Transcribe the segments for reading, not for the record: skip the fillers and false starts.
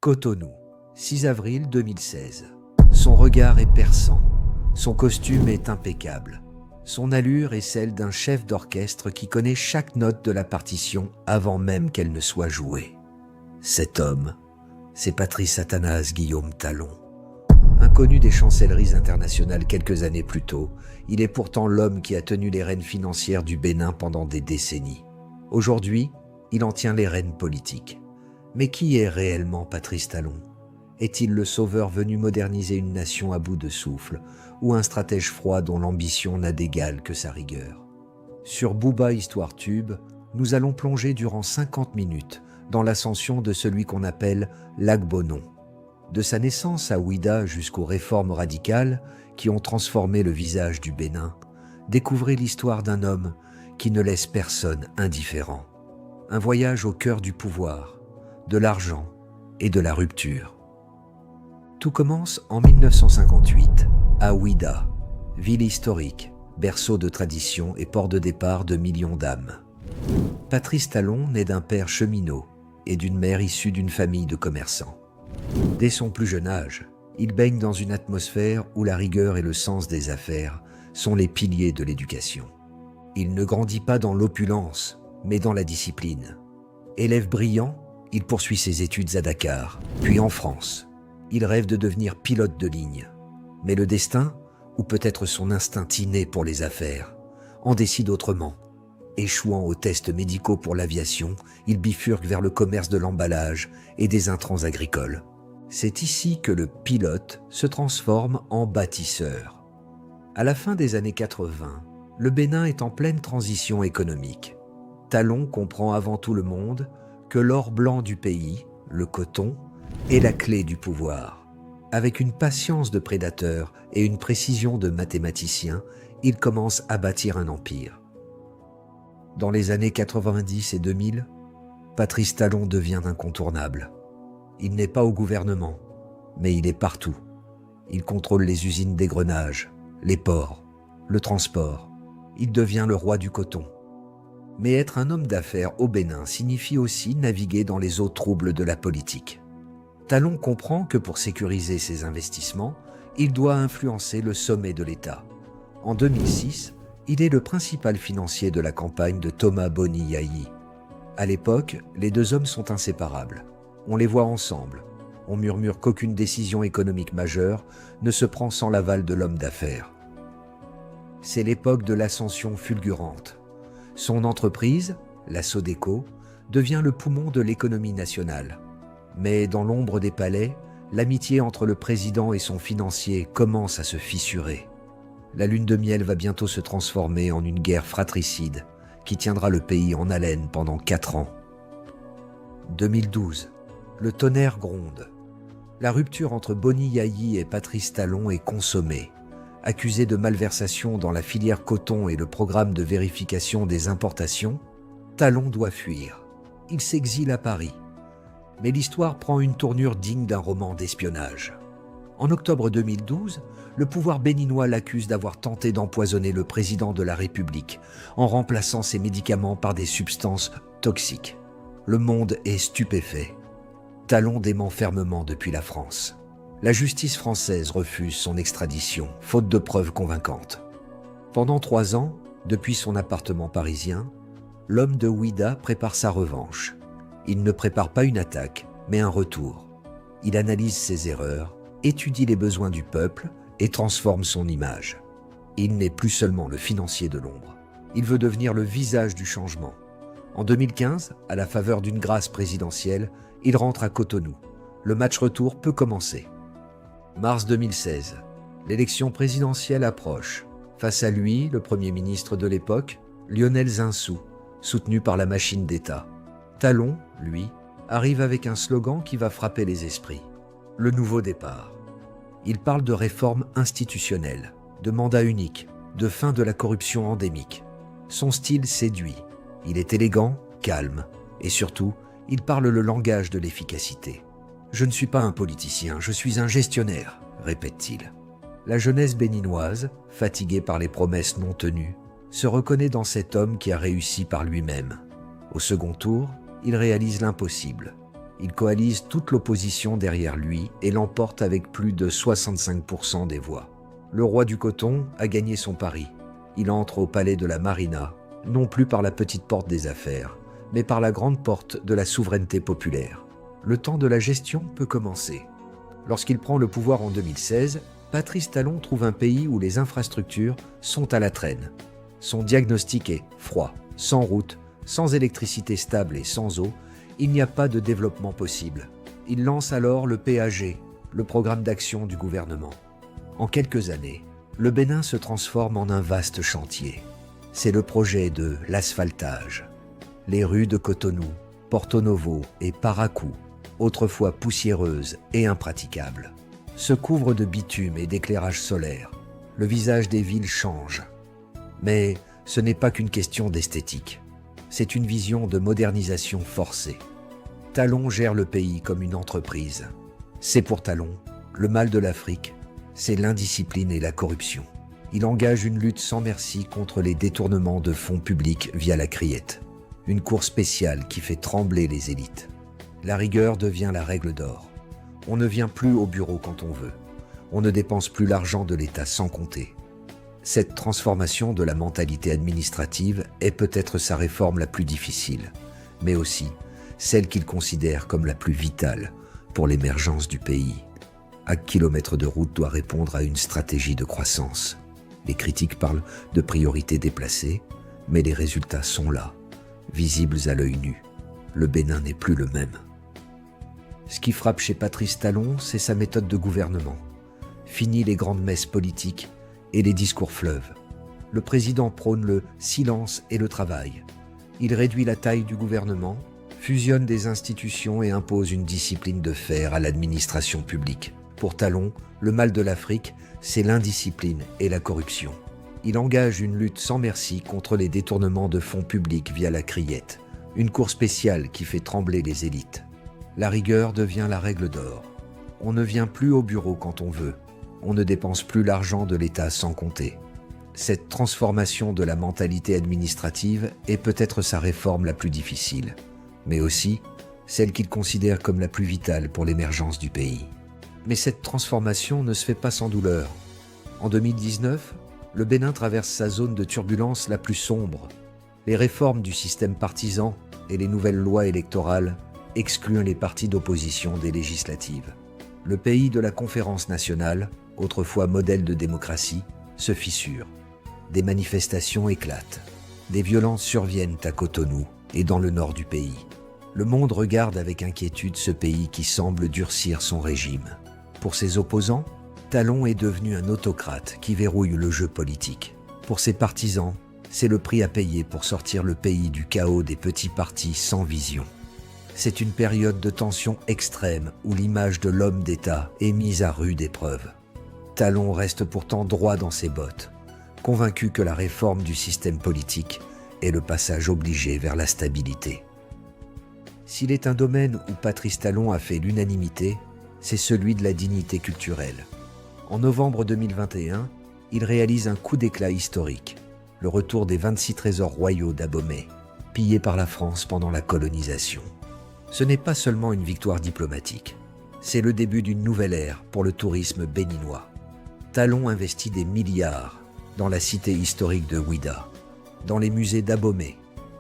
Cotonou, 6 avril 2016. Son regard est perçant, son costume est impeccable. Son allure est celle d'un chef d'orchestre qui connaît chaque note de la partition avant même qu'elle ne soit jouée. Cet homme, c'est Patrice Athanase Guillaume Talon. Inconnu des chancelleries internationales quelques années plus tôt, il est pourtant l'homme qui a tenu les rênes financières du Bénin pendant des décennies. Aujourd'hui, il en tient les rênes politiques. Mais qui est réellement Patrice Talon? Est-il le sauveur venu moderniser une nation à bout de souffle, ou un stratège froid dont l'ambition n'a d'égal que sa rigueur? Sur Booba Histoire Tube, nous allons plonger durant 50 minutes dans l'ascension de celui qu'on appelle l'Agbonon. De sa naissance à Ouidah jusqu'aux réformes radicales qui ont transformé le visage du Bénin, découvrez l'histoire d'un homme qui ne laisse personne indifférent. Un voyage au cœur du pouvoir, de l'argent et de la rupture. Tout commence en 1958, à Ouidah, ville historique, berceau de tradition et port de départ de millions d'âmes. Patrice Talon naît d'un père cheminot et d'une mère issue d'une famille de commerçants. Dès son plus jeune âge, il baigne dans une atmosphère où la rigueur et le sens des affaires sont les piliers de l'éducation. Il ne grandit pas dans l'opulence, mais dans la discipline. Élève brillant, il poursuit ses études à Dakar, puis en France. Il rêve de devenir pilote de ligne. Mais le destin, ou peut-être son instinct inné pour les affaires, en décide autrement. Échouant aux tests médicaux pour l'aviation, il bifurque vers le commerce de l'emballage et des intrants agricoles. C'est ici que le pilote se transforme en bâtisseur. À la fin des années 80, le Bénin est en pleine transition économique. Talon comprend avant tout le monde que l'or blanc du pays, le coton, est la clé du pouvoir. Avec une patience de prédateur et une précision de mathématicien, il commence à bâtir un empire. Dans les années 90 et 2000, Patrice Talon devient incontournable. Il n'est pas au gouvernement, mais il est partout. Il contrôle les usines d'égrenage, les ports, le transport. Il devient le roi du coton. Mais être un homme d'affaires au Bénin signifie aussi naviguer dans les eaux troubles de la politique. Talon comprend que pour sécuriser ses investissements, il doit influencer le sommet de l'État. En 2006, il est le principal financier de la campagne de Thomas Boni Yayi. À l'époque, les deux hommes sont inséparables. On les voit ensemble. On murmure qu'aucune décision économique majeure ne se prend sans l'aval de l'homme d'affaires. C'est l'époque de l'ascension fulgurante. Son entreprise, la Sodeco, devient le poumon de l'économie nationale. Mais dans l'ombre des palais, l'amitié entre le président et son financier commence à se fissurer. La lune de miel va bientôt se transformer en une guerre fratricide qui tiendra le pays en haleine pendant 4 ans. 2012, le tonnerre gronde. La rupture entre Boni Yayi et Patrice Talon est consommée. Accusé de malversation dans la filière coton et le programme de vérification des importations, Talon doit fuir. Il s'exile à Paris. Mais l'histoire prend une tournure digne d'un roman d'espionnage. En octobre 2012, le pouvoir béninois l'accuse d'avoir tenté d'empoisonner le président de la République en remplaçant ses médicaments par des substances toxiques. Le monde est stupéfait. Talon dément fermement depuis la France. La justice française refuse son extradition, faute de preuves convaincantes. Pendant 3 ans, depuis son appartement parisien, l'homme de Ouidah prépare sa revanche. Il ne prépare pas une attaque, mais un retour. Il analyse ses erreurs, étudie les besoins du peuple et transforme son image. Il n'est plus seulement le financier de l'ombre. Il veut devenir le visage du changement. En 2015, à la faveur d'une grâce présidentielle, il rentre à Cotonou. Le match retour peut commencer. Mars 2016, l'élection présidentielle approche. Face à lui, le Premier ministre de l'époque, Lionel Zinsou, soutenu par la machine d'État. Talon, lui, arrive avec un slogan qui va frapper les esprits. Le nouveau départ. Il parle de réforme institutionnelle, de mandat unique, de fin de la corruption endémique. Son style séduit. Il est élégant, calme, et surtout, il parle le langage de l'efficacité. « Je ne suis pas un politicien, je suis un gestionnaire », répète-t-il. La jeunesse béninoise, fatiguée par les promesses non tenues, se reconnaît dans cet homme qui a réussi par lui-même. Au second tour, il réalise l'impossible. Il coalise toute l'opposition derrière lui et l'emporte avec plus de 65% des voix. Le roi du coton a gagné son pari. Il entre au palais de la Marina, non plus par la petite porte des affaires, mais par la grande porte de la souveraineté populaire. Le temps de la gestion peut commencer. Lorsqu'il prend le pouvoir en 2016, Patrice Talon trouve un pays où les infrastructures sont à la traîne. Son diagnostic est froid, sans route, sans électricité stable et sans eau, il n'y a pas de développement possible. Il lance alors le PAG, le programme d'action du gouvernement. En quelques années, le Bénin se transforme en un vaste chantier. C'est le projet de l'asphaltage. Les rues de Cotonou, Porto Novo et Paracou, autrefois poussiéreuses et impraticables, se couvrent de bitume et d'éclairage solaire. Le visage des villes change. Mais ce n'est pas qu'une question d'esthétique. C'est une vision de modernisation forcée. Talon gère le pays comme une entreprise. C'est pour Talon, le mal de l'Afrique, c'est l'indiscipline et la corruption. Il engage une lutte sans merci contre les détournements de fonds publics via la criette. Une cour spéciale qui fait trembler les élites. La rigueur devient la règle d'or. On ne vient plus au bureau quand on veut. On ne dépense plus l'argent de l'État sans compter. Cette transformation de la mentalité administrative est peut-être sa réforme la plus difficile, mais aussi celle qu'il considère comme la plus vitale pour l'émergence du pays. Chaque kilomètre de route doit répondre à une stratégie de croissance. Les critiques parlent de priorités déplacées, mais les résultats sont là, visibles à l'œil nu. Le Bénin n'est plus le même. Ce qui frappe chez Patrice Talon, c'est sa méthode de gouvernement. Fini les grandes messes politiques et les discours fleuves. Le président prône le silence et le travail. Il réduit la taille du gouvernement, fusionne des institutions et impose une discipline de fer à l'administration publique. Pour Talon, le mal de l'Afrique, c'est l'indiscipline et la corruption. Il engage une lutte sans merci contre les détournements de fonds publics via la criette, une cour spéciale qui fait trembler les élites. La rigueur devient la règle d'or. On ne vient plus au bureau quand on veut. On ne dépense plus l'argent de l'État sans compter. Cette transformation de la mentalité administrative est peut-être sa réforme la plus difficile, mais aussi celle qu'il considère comme la plus vitale pour l'émergence du pays. Mais cette transformation ne se fait pas sans douleur. En 2019, le Bénin traverse sa zone de turbulence la plus sombre. Les réformes du système partisan et les nouvelles lois électorales excluent les partis d'opposition des législatives. Le pays de la conférence nationale, autrefois modèle de démocratie, se fissure. Des manifestations éclatent. Des violences surviennent à Cotonou et dans le nord du pays. Le monde regarde avec inquiétude ce pays qui semble durcir son régime. Pour ses opposants, Talon est devenu un autocrate qui verrouille le jeu politique. Pour ses partisans, c'est le prix à payer pour sortir le pays du chaos des petits partis sans vision. C'est une période de tension extrême où l'image de l'homme d'État est mise à rude épreuve. Talon reste pourtant droit dans ses bottes, convaincu que la réforme du système politique est le passage obligé vers la stabilité. S'il est un domaine où Patrice Talon a fait l'unanimité, c'est celui de la dignité culturelle. En novembre 2021, il réalise un coup d'éclat historique, le retour des 26 trésors royaux d'Abomey, pillés par la France pendant la colonisation. Ce n'est pas seulement une victoire diplomatique, c'est le début d'une nouvelle ère pour le tourisme béninois. Talon investit des milliards dans la cité historique de Ouidah, dans les musées d'Abomey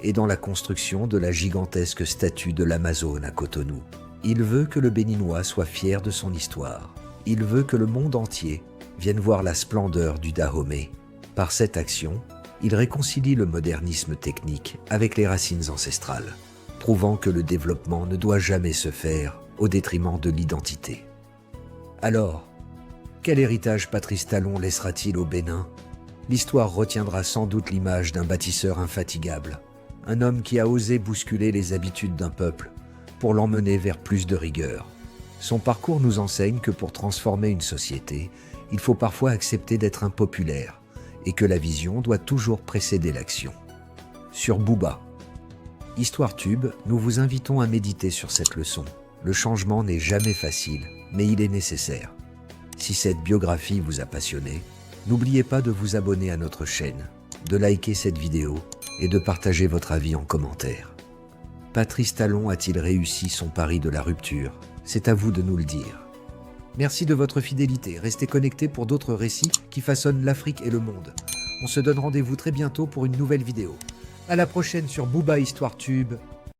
et dans la construction de la gigantesque statue de l'Amazone à Cotonou. Il veut que le Béninois soit fier de son histoire. Il veut que le monde entier vienne voir la splendeur du Dahomey. Par cette action, il réconcilie le modernisme technique avec les racines ancestrales, prouvant que le développement ne doit jamais se faire au détriment de l'identité. Alors, quel héritage Patrice Talon laissera-t-il au Bénin ? L'histoire retiendra sans doute l'image d'un bâtisseur infatigable, un homme qui a osé bousculer les habitudes d'un peuple pour l'emmener vers plus de rigueur. Son parcours nous enseigne que pour transformer une société, il faut parfois accepter d'être impopulaire et que la vision doit toujours précéder l'action. Sur Booba, Histoire Tube, nous vous invitons à méditer sur cette leçon. Le changement n'est jamais facile, mais il est nécessaire. Si cette biographie vous a passionné, n'oubliez pas de vous abonner à notre chaîne, de liker cette vidéo et de partager votre avis en commentaire. Patrice Talon a-t-il réussi son pari de la rupture? C'est à vous de nous le dire. Merci de votre fidélité. Restez connectés pour d'autres récits qui façonnent l'Afrique et le monde. On se donne rendez-vous très bientôt pour une nouvelle vidéo. À la prochaine sur Booba Histoire Tube.